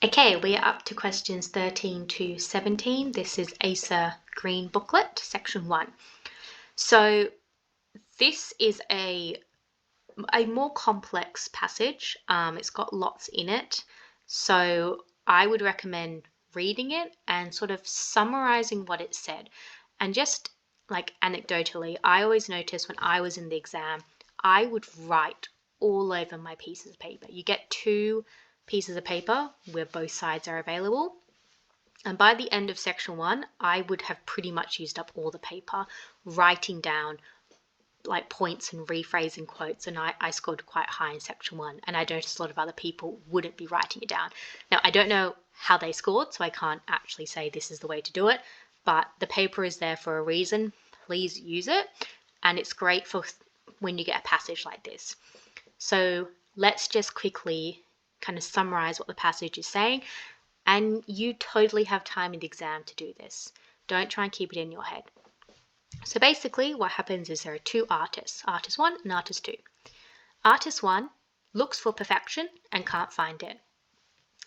Okay, we are up to questions 13 to 17. This is Acer Green Booklet, section 1. So this is a more complex passage. It's got lots in it. So I would recommend reading it and sort of summarizing what it said. And just like anecdotally, I always noticed when I was in the exam, I would write all over my pieces of paper. You get 2 pieces of paper where both sides are available. And by the end of section 1, I would have pretty much used up all the paper writing down like points and rephrasing quotes, and I scored quite high in section 1, and I noticed a lot of other people wouldn't be writing it down. Now, I don't know how they scored, so I can't actually say this is the way to do it, but the paper is there for a reason. Please use it, and it's great for when you get a passage like this. So let's just quickly kind of summarize what the passage is saying, and you totally have time in the exam to do this. Don't try and keep it in your head. So basically what happens is there are 2 artists, artist 1 and artist 2. Artist 1 looks for perfection and can't find it.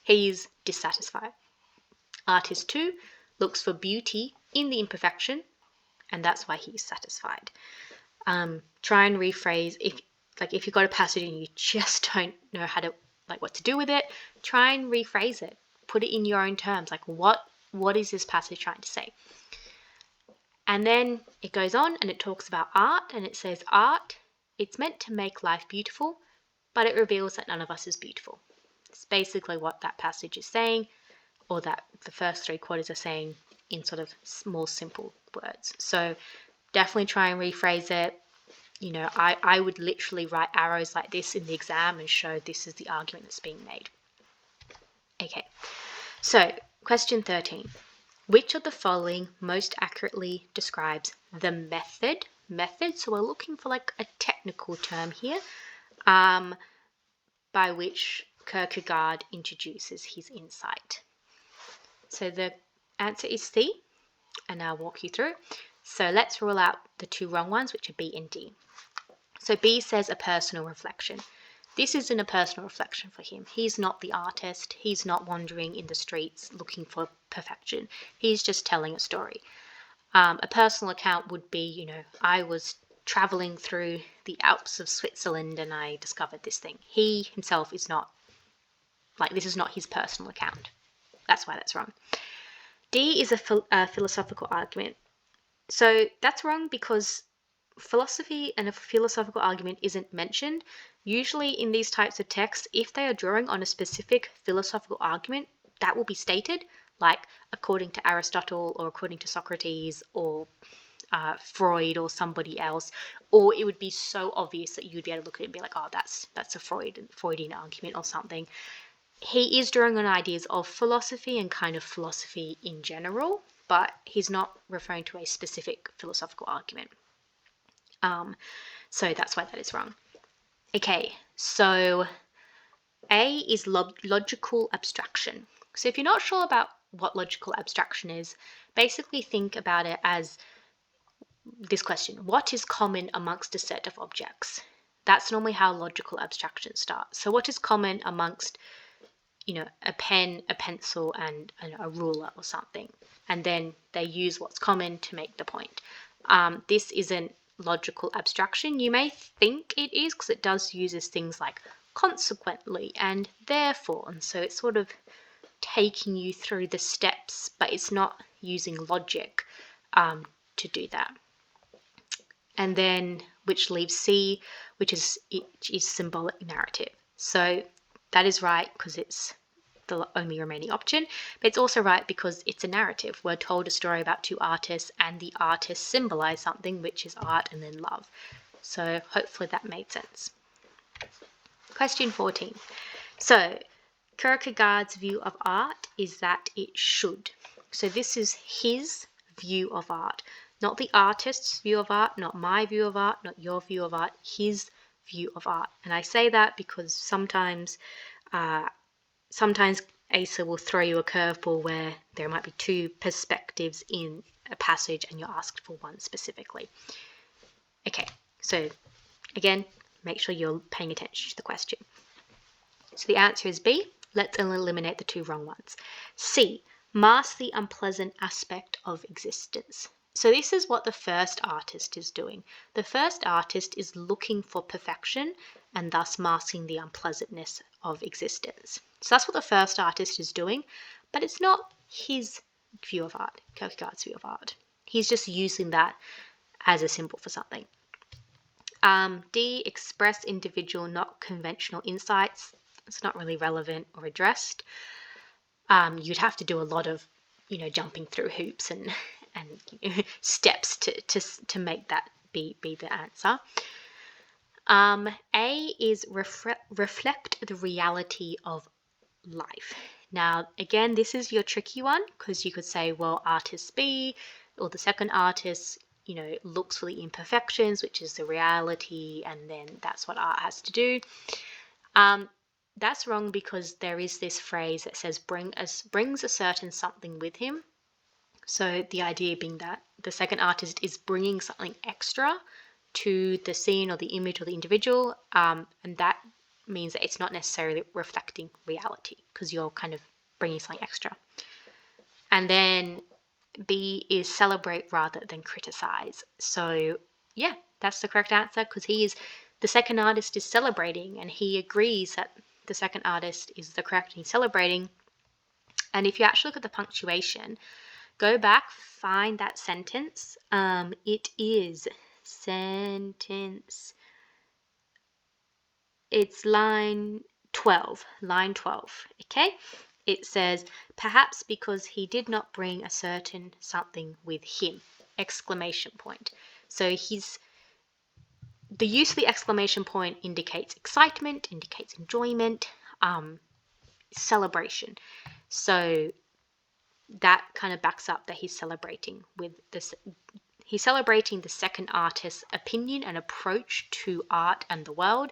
He's dissatisfied. Artist 2 looks for beauty in the imperfection, and that's why he's satisfied. Try and rephrase, if you've got a passage and you just don't know how to, what to do with it, try and rephrase it. Put it in your own terms, what is this passage trying to say? And then it goes on and it talks about art, and it says art, it's meant to make life beautiful, but it reveals that none of us is beautiful. It's basically what that passage is saying, or that the first 3 quarters are saying in sort of more simple words. So definitely try and rephrase it. You know, I would literally write arrows like this in the exam and show this is the argument that's being made. Okay, so question 13. Which of the following most accurately describes the method? So we're looking for like a technical term here, by which Kierkegaard introduces his insight. So the answer is C, and I'll walk you through. So let's rule out the 2 wrong ones, which are B and D. So B says a personal reflection. This isn't a personal reflection for him. He's not the artist. He's not wandering in the streets looking for perfection. He's just telling a story. A personal account would be, you know, I was traveling through the Alps of Switzerland and I discovered this thing. He himself is not, this is not his personal account. That's why that's wrong. D is a philosophical argument. So that's wrong because philosophy and a philosophical argument isn't mentioned. Usually in these types of texts, if they are drawing on a specific philosophical argument, that will be stated, like according to Aristotle or according to Socrates or Freud or somebody else, or it would be so obvious that you'd be able to look at it and be like, oh, that's a Freudian argument or something. He is drawing on ideas of philosophy and kind of philosophy in general, but he's not referring to a specific philosophical argument. So that's why that is wrong. Okay, so A is logical abstraction. So if you're not sure about what logical abstraction is, basically think about it as this question: what is common amongst a set of objects? That's normally how logical abstraction starts. So what is common amongst, you know, a pen, a pencil, and a ruler or something? And then they use what's common to make the point. This isn't logical abstraction. You may think it is because it does uses things like consequently and therefore, and so it's sort of taking you through the steps, but it's not using logic to do that. And then which leaves C, which is symbolic narrative. So that is right because it's the only remaining option, but it's also right because it's a narrative. We're told a story about 2 artists and the artists symbolize something, which is art and then love. So hopefully that made sense. Question 14. So Kierkegaard's view of art is that it should. So this is his view of art, not the artist's view of art, not my view of art, not your view of art, his view of art. And I say that because sometimes Acer will throw you a curveball where there might be 2 perspectives in a passage and you're asked for one specifically. Okay, so again, make sure you're paying attention to the question. So the answer is B, let's eliminate the two wrong ones. C, mask the unpleasant aspect of existence. So this is what the first artist is doing. The first artist is looking for perfection and thus masking the unpleasantness of existence. So that's what the first artist is doing, but it's not his view of art, Kierkegaard's view of art. He's just using that as a symbol for something. D, express individual, not conventional insights. It's not really relevant or addressed. You'd have to do a lot of, jumping through hoops and steps to make that be the answer. A is reflect the reality of life. Now, again, this is your tricky one because you could say, well, artist B or the second artist, looks for the imperfections, which is the reality, and then that's what art has to do. That's wrong because there is this phrase that says brings a certain something with him. So the idea being that the second artist is bringing something extra to the scene or the image or the individual, and that means that it's not necessarily reflecting reality because you're kind of bringing something extra. And then B is celebrate rather than criticize. So yeah, that's the correct answer because the second artist is celebrating and he agrees that the second artist is the correct and he's celebrating. And if you actually look at the punctuation, go back, find that sentence. It is sentence, it's line 12, okay? It says, perhaps because he did not bring a certain something with him, exclamation point. So the use of the exclamation point indicates excitement, indicates enjoyment, celebration. So that kind of backs up that he's celebrating with this. He's celebrating the second artist's opinion and approach to art and the world,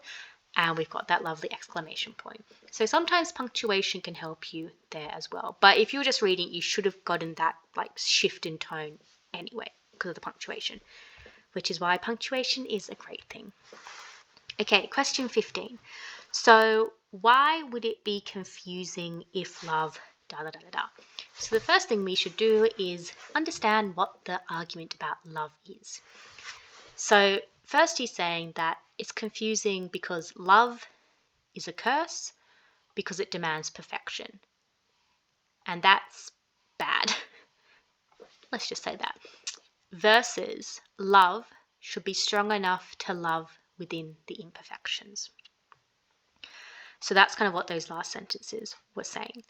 and we've got that lovely exclamation point. So sometimes punctuation can help you there as well. But if you were just reading, you should have gotten that shift in tone anyway because of the punctuation, which is why punctuation is a great thing. Okay, question 15. So why would it be confusing if love da da da da da? So the first thing we should do is understand what the argument about love is. So first he's saying that it's confusing because love is a curse because it demands perfection. And that's bad. Let's just say that. Versus love should be strong enough to love within the imperfections. So that's kind of what those last sentences were saying.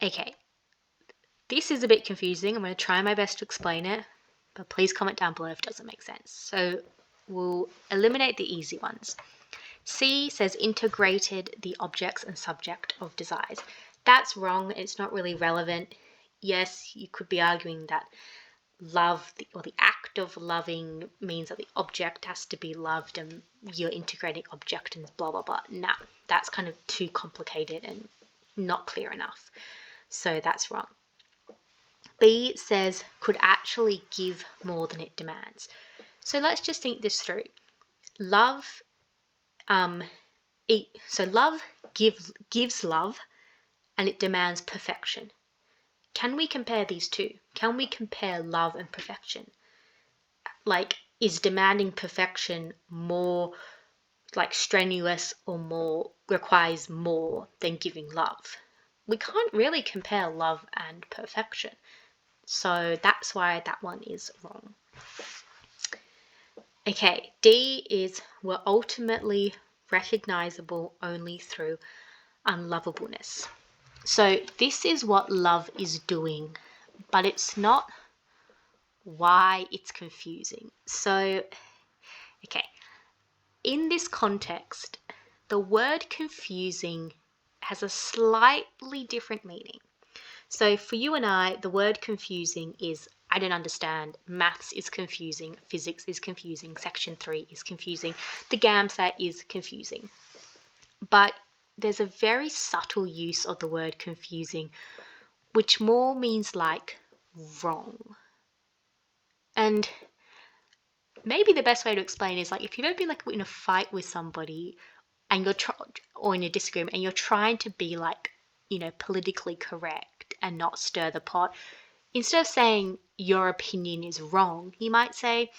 Okay, this is a bit confusing. I'm going to try my best to explain it, but please comment down below if it doesn't make sense. So we'll eliminate the easy ones. C says integrated the objects and subject of desires. That's wrong. It's not really relevant. Yes, you could be arguing that love or the act of loving means that the object has to be loved and you're integrating object and blah blah blah. Nah, that's kind of too complicated and not clear enough. So that's wrong. B says could actually give more than it demands. So let's just think this through. Love love gives love and it demands perfection. Can we compare these two? Can we compare love and perfection? Is demanding perfection more strenuous or more requires more than giving love? We can't really compare love and perfection. So that's why that one is wrong. Okay, D is we're ultimately recognizable only through unlovableness. So this is what love is doing, but it's not why it's confusing. So, okay, in this context, the word confusing has a slightly different meaning. So for you and I, the word confusing is I don't understand, maths is confusing, physics is confusing, section 3 is confusing, the Gamsat is confusing. But there's a very subtle use of the word confusing, which more means wrong. And maybe the best way to explain is if you've ever been in a fight with somebody and or in a disagreement, and you're trying to be like, politically correct and not stir the pot, instead of saying your opinion is wrong, you might say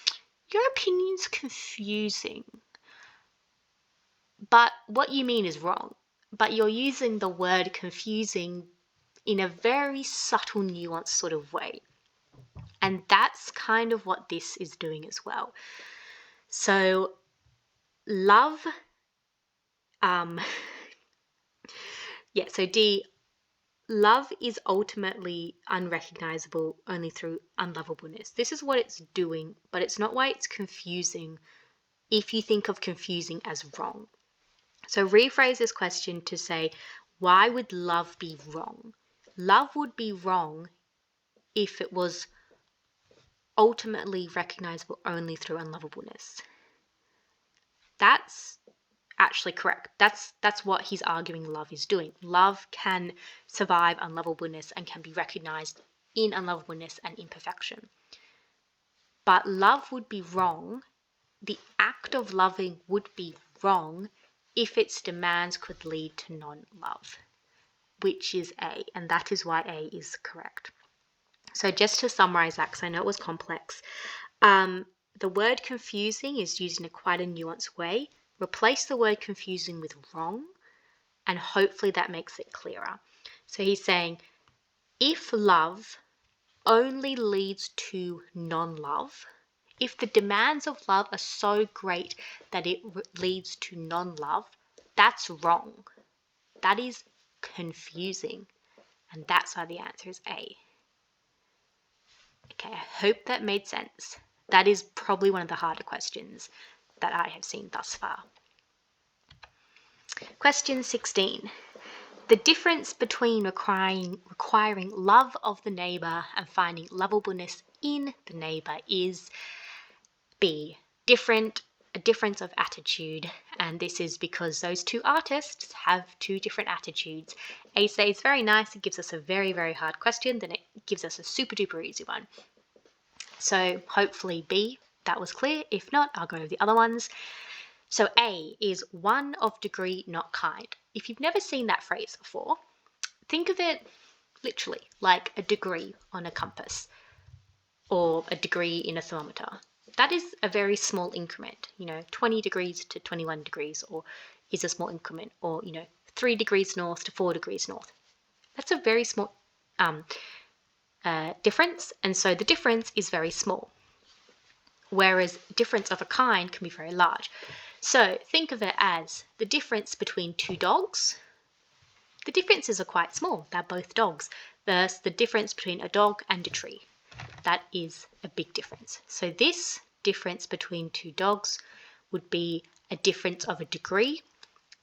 your opinion's confusing, but what you mean is wrong. But you're using the word confusing in a very subtle, nuanced sort of way. And that's kind of what this is doing as well. So love, so D, love is ultimately unrecognizable only through unlovableness. This is what it's doing, but it's not why it's confusing if you think of confusing as wrong. So rephrase this question to say, why would love be wrong? Love would be wrong if it was ultimately recognizable only through unlovableness. That's actually correct. That's what he's arguing love is doing. Love can survive unlovableness and can be recognized in unlovableness and imperfection. But love would be wrong. The act of loving would be wrong if its demands could lead to non-love, which is A, and that is why A is correct. So just to summarize that, because I know it was complex, the word confusing is used in quite a nuanced way. Replace the word confusing with wrong, and hopefully that makes it clearer. So he's saying, if love only leads to non-love, if the demands of love are so great that it leads to non-love, that's wrong. That is confusing. And that's why the answer is A. Okay, I hope that made sense. That is probably one of the harder questions that I have seen thus far. Question 16. The difference between requiring love of the neighbour and finding lovableness in the neighbour is B. A difference of attitude, and this is because those two artists have two different attitudes. A says very nice, it gives us a very, very hard question, then it gives us a super duper easy one. So hopefully B, that was clear. If not, I'll go over the other ones. So A is one of degree, not kind. If you've never seen that phrase before, think of it literally like a degree on a compass or a degree in a thermometer. That is a very small increment, 20 degrees to 21 degrees, or is a small increment, or 3 degrees north to 4 degrees north. That's a very small difference, and so the difference is very small, whereas difference of a kind can be very large. So think of it as the difference between two dogs. The differences are quite small, they're both dogs, versus the difference between a dog and a tree. That is a big difference. So this difference between two dogs would be a difference of a degree.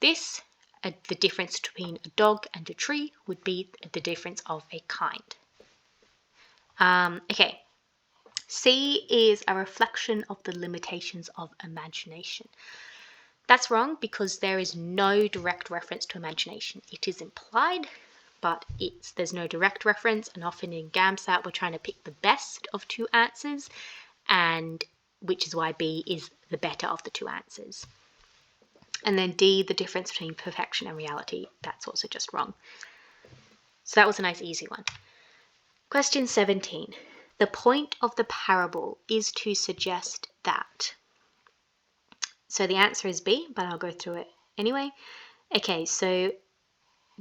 This, the difference between a dog and a tree, would be the difference of a kind. Okay, C is a reflection of the limitations of imagination. That's wrong because there is no direct reference to imagination. It is implied, but there's no direct reference, and often in Gamsat we're trying to pick the best of two answers, and which is why B is the better of the two answers. And then D, the difference between perfection and reality, that's also just wrong. So that was a nice easy one. Question 17. The point of the parable is to suggest that. So the answer is B, but I'll go through it anyway. Okay, so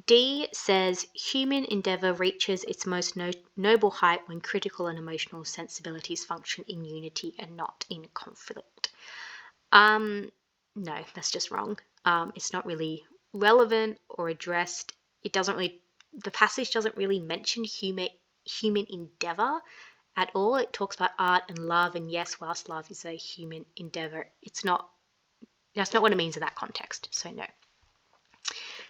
D says human endeavour reaches its most noble height when critical and emotional sensibilities function in unity and not in conflict. No, that's just wrong. It's not really relevant or addressed. The passage doesn't really mention human endeavour at all. It talks about art and love, and yes, whilst love is a human endeavour, that's not what it means in that context, so no.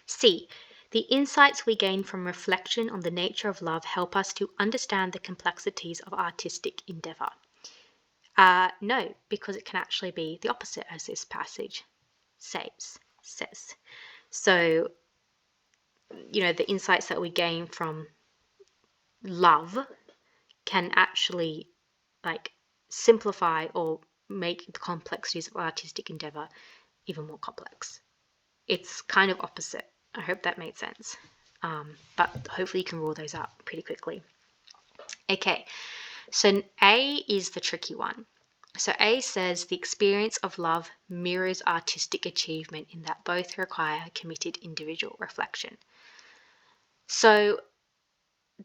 C. The insights we gain from reflection on the nature of love help us to understand the complexities of artistic endeavour. No, because it can actually be the opposite, as this passage says. So, the insights that we gain from love can actually simplify or make the complexities of artistic endeavour even more complex. it's kind of opposite. I hope that made sense. But hopefully you can rule those out pretty quickly. Okay, so A is the tricky one. So A says the experience of love mirrors artistic achievement in that both require committed individual reflection. So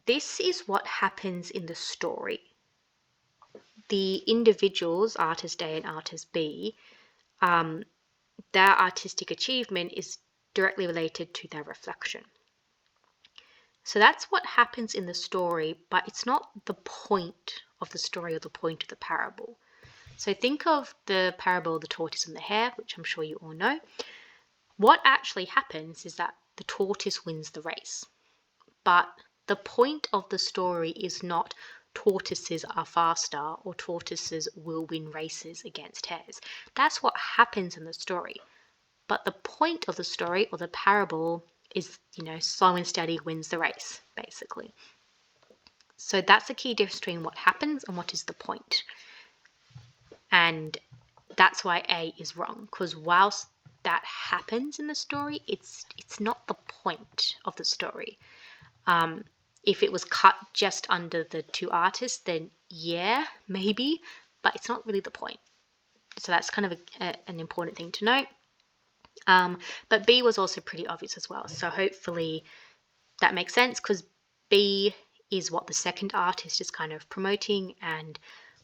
this is what happens in the story. The individuals, artist A and artist B, their artistic achievement is directly related to their reflection. So that's what happens in the story, but it's not the point of the story or the point of the parable. So think of the parable of the tortoise and the hare, which I'm sure you all know. What actually happens is that the tortoise wins the race. But the point of the story is not tortoises are faster or tortoises will win races against hares. That's what happens in the story. But the point of the story or the parable is, slow and steady wins the race, basically. So that's the key difference between what happens and what is the point. And that's why A is wrong, because whilst that happens in the story, it's not the point of the story. If it was cut just under the two artists, then yeah, maybe, but it's not really the point. So that's kind of an important thing to note. But B was also pretty obvious as well. So hopefully that makes sense, because B is what the second artist is kind of promoting, and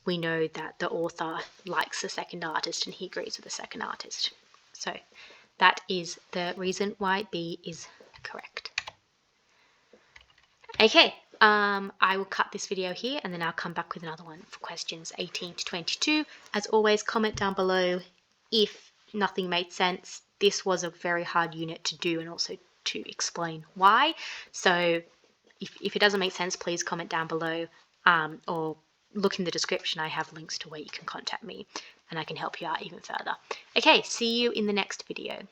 we know that the author likes the second artist and he agrees with the second artist. So that is the reason why B is correct. Okay, I will cut this video here and then I'll come back with another one for questions 18 to 22. As always, comment down below if nothing made sense. This was a very hard unit to do and also to explain why. So if it doesn't make sense, please comment down below, or look in the description. I have links to where you can contact me and I can help you out even further. Okay, see you in the next video.